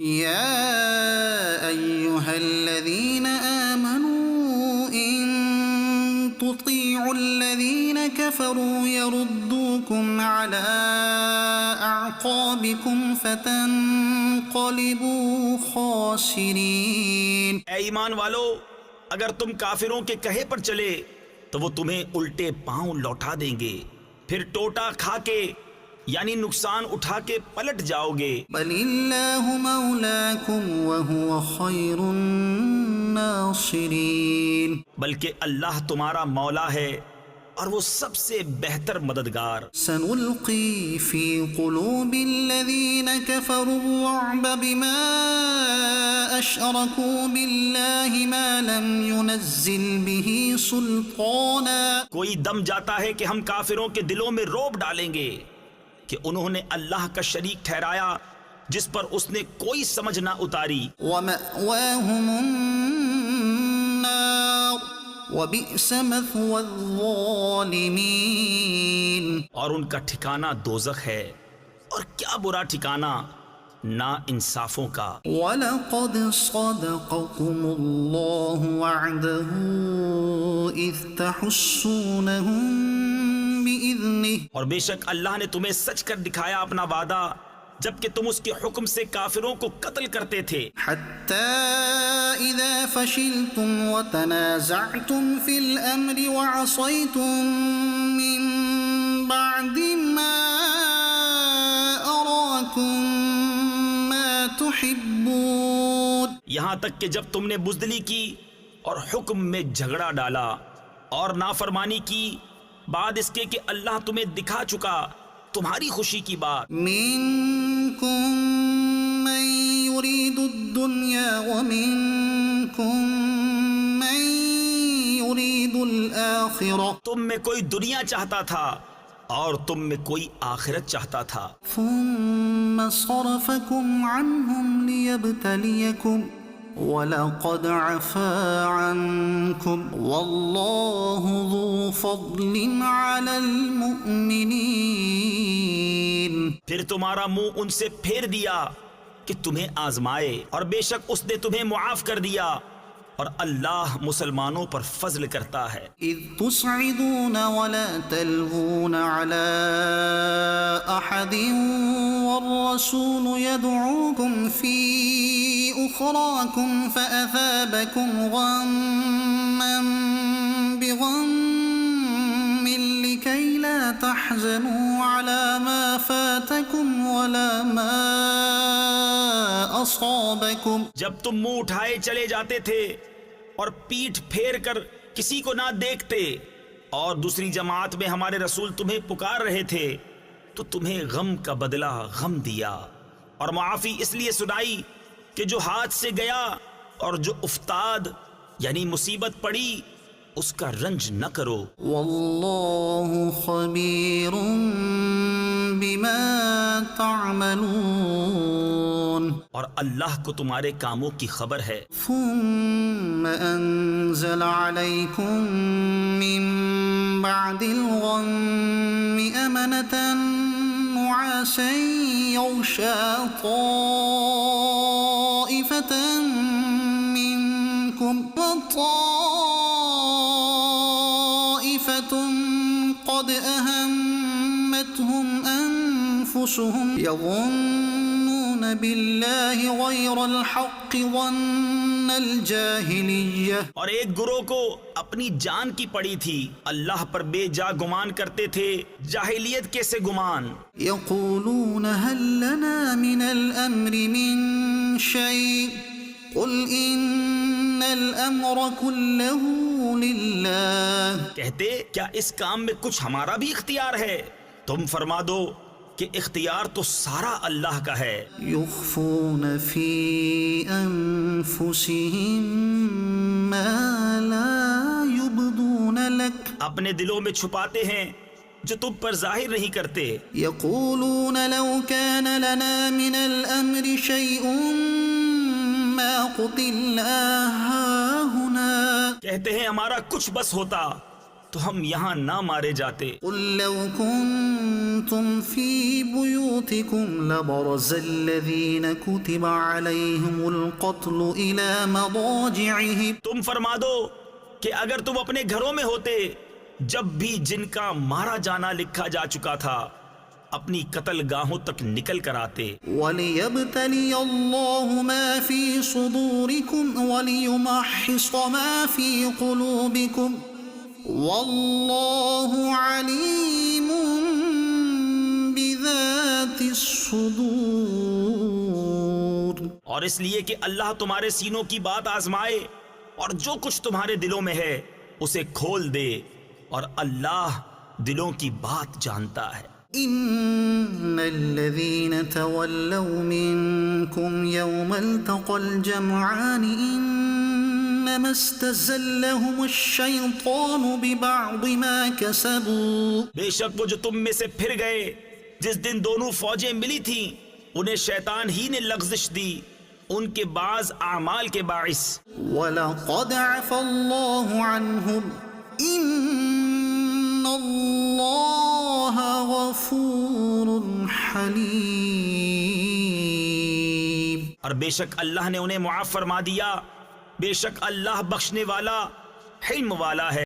يا أيها الذين آمنوا إن تطيعوا الذين كفروا يردوكم على أعقابكم فتنقلبوا خاسرين. اے ایمان والو، اگر تم کافروں کے کہے پر چلے تو وہ تمہیں الٹے پاؤں لوٹا دیں گے، پھر ٹوٹا کھا کے یعنی نقصان اٹھا کے پلٹ جاؤ گے. بل اللہ مولاکم وہو خیر الناصرین. بلکہ اللہ تمہارا مولا ہے اور وہ سب سے بہتر مددگار. سنلقی فی قلوب الذین کفروا الرعب بما اشرکوا باللہ ما لم ينزل به سلطانا. کوئی دم جاتا ہے کہ ہم کافروں کے دلوں میں رعب ڈالیں گے کہ انہوں نے اللہ کا شریک ٹھہرایا جس پر اس نے کوئی سمجھ نہ اتاری. وَمَأْوَاهُمُ النَّارُ وَبِئْسَ مَثْوَى الظَّالِمِينَ. اور ان کا ٹھکانہ دوزخ ہے، اور کیا برا ٹھکانہ نا انصافوں کا. وَلَقَدْ صَدَقَكُمُ اللَّهُ وَعْدَهُ إِذْ تَحُسُّونَهُم بِإِذْنِهِ. اور بے شک اللہ نے تمہیں سچ کر دکھایا اپنا وعدہ جبکہ تم اس کے حکم سے کافروں کو قتل کرتے تھے. حَتَّى إِذَا فَشِلْتُمْ وَتَنَازَعْتُمْ فِي الْأَمْرِ وَعَصَيْتُمْ مِنْ بَعْدِ مَا أَرَاكُمْ مَا تُحِبُّونَ. یہاں تک کہ جب تم نے بزدلی کی اور حکم میں جھگڑا ڈالا اور نافرمانی کی بعد اس کے کہ اللہ تمہیں دکھا چکا تمہاری خوشی کی بات. منکم من یرید الدنیا ومنکم من یرید الآخرہ. تم میں کوئی دنیا چاہتا تھا اور تم میں کوئی آخرت چاہتا تھا. ثم صرفکم عنہم لیبتلیکم وَلَقَدْ عَفَا عَنْكُمْ وَاللَّهُ ذُو فَضْلٍ عَلَى الْمُؤْمِنِينَ. پھر تمہارا منہ ان سے پھیر دیا کہ تمہیں آزمائے، اور بے شک اس نے تمہیں معاف کر دیا، اور اللہ مسلمانوں پر فضل کرتا ہے. اذ تسعدون ولا تلوون على احد والرسول يدعوكم في اخراكم فاثابكم غما بغم لكي لا تحزنوا على ما فاتكم ولا ما اصابكم. جب تم منہ اٹھائے چلے جاتے تھے اور پیٹھ پھیر کر کسی کو نہ دیکھتے، اور دوسری جماعت میں ہمارے رسول تمہیں پکار رہے تھے تو تمہیں غم کا بدلہ غم دیا، اور معافی اس لیے سنائی کہ جو ہاتھ سے گیا اور جو افتاد یعنی مصیبت پڑی اس کا رنج نہ کرو. واللہ خبیر بما تعملون. اور اللہ کو تمہارے کاموں کی خبر ہے. ثم انزل علیکم من بعد الغم امنة نعاسا یغشا طائفة منکم وطائفة قد اہمتهم انفسهم یظنون باللہ غیر الحق ظن الجاہلیہ. اور ایک گروہ کو اپنی جان کی پڑی تھی، اللہ پر بے جا گمان کرتے تھے جاہلیت کے سے گمان. یقولون هل لنا من الامر من شیء قل ان الامر كله للہ. کہتے کیا اس کام میں کچھ ہمارا بھی اختیار ہے؟ تم فرما دو کہ اختیار تو سارا اللہ کا ہے. یخفون فی انفسهم ما لا یبدون لک. اپنے دلوں میں چھپاتے ہیں جو تم پر ظاہر نہیں کرتے. یقولون لو كان لنا من الامر شیء ما قتلنا هاہنا. کہتے ہیں ہمارا کچھ بس ہوتا تو ہم یہاں نہ مارے جاتے. قل لو كنتم في بيوتكم لبرز الذين كتب عليهم القتل إلى مضاجعهم. تم فرما دو کہ اگر تم اپنے گھروں میں ہوتے جب بھی جن کا مارا جانا لکھا جا چکا تھا اپنی قتل گاہوں تک نکل کر آتے. وَلِيَبْتَلِيَ اللَّهُ مَا فِي صُدُورِكُمْ وَلِيُمَحِّصَ مَا فِي قُلُوبِكُمْ وَاللَّهُ عَلِيمٌ بِذَاتِ الصُّدُورِ. اور اس لیے کہ اللہ تمہارے سینوں کی بات آزمائے اور جو کچھ تمہارے دلوں میں ہے اسے کھول دے، اور اللہ دلوں کی بات جانتا ہے. إن الذين تولوا منكم يوم التقى الجمعان إنما استزلهم الشيطان ببعض ما كسبوا. بے شک وہ جو تم میں سے پھر گئے جس دن دونوں فوجیں ملی تھیں انہیں شیطان ہی نے لغزش دی ان کے بعض اعمال کے باعث. وَلَقَدْ عَفَا اللَّهُ عَنْهُمْ إِنَّ اللَّهَ غَفُورٌ حَلِيمٌ. اور بے شک اللہ نے انہیں معاف فرما دیا، بے شک اللہ بخشنے والا حلم والا ہے.